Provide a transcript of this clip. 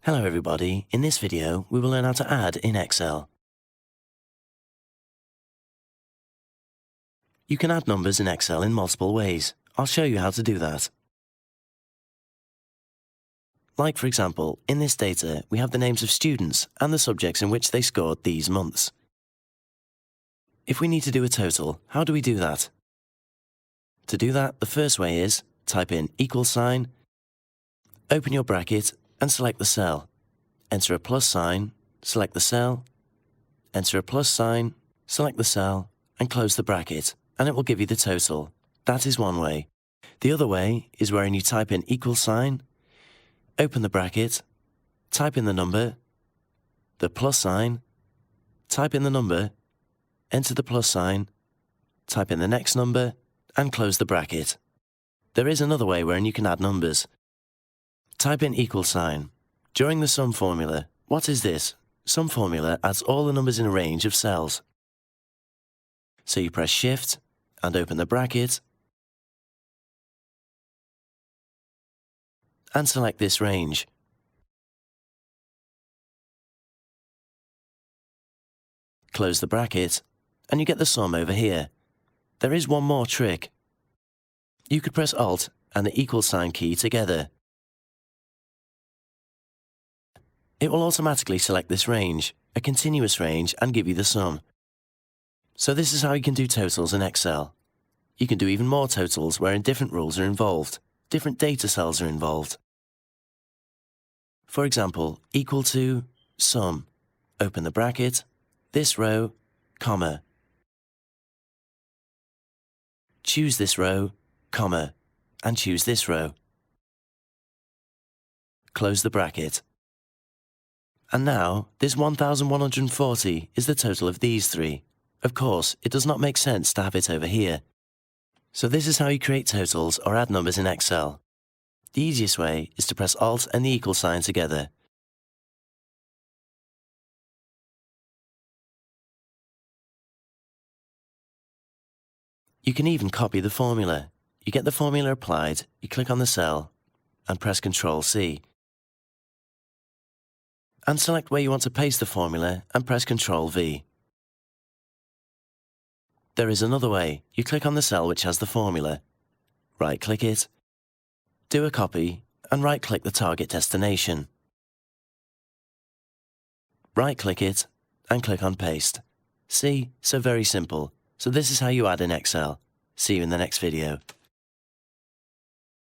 Hello everybody, in this video we will learn how to add in Excel. You can add numbers in Excel in multiple ways. I'll show you how to do that. Like for example, in this data we have the names of students and the subjects in which they scored these months. If we need to do a total, how do we do that? To do that, the first way is type in =, open your bracket and select the cell. Enter a plus sign, select the cell, enter a plus sign, select the cell, and close the bracket, and it will give you the total. That is one way. The other way is wherein you type in =, open the bracket, type in the number, the plus sign, type in the number, enter the plus sign, type in the next number, and close the bracket. There is another way wherein you can add numbers. Type in =. During the sum formula, what is this? Sum formula adds all the numbers in a range of cells. So you press Shift and open the bracket and select this range. Close the bracket and you get the sum over here. There is one more trick. You could press Alt and the = key together. It will automatically select this range, a continuous range, and give you the sum. So this is how you can do totals in Excel. You can do even more totals wherein different rules are involved, different data cells are involved. For example, =, sum, open the bracket, this row, comma. Choose this row, comma, and choose this row. Close the bracket. And now, this 1140 is the total of these three. Of course, it does not make sense to have it over here. So this is how you create totals or add numbers in Excel. The easiest way is to press Alt and the = together. You can even copy the formula. You get the formula applied, you click on the cell, and press Ctrl+C. And select where you want to paste the formula and press Ctrl+V. There is another way. You click on the cell which has the formula, right-click it, do a copy, and right-click the target destination. Right-click it, and click on Paste. See? So very simple. So this is how you add in Excel. See you in the next video.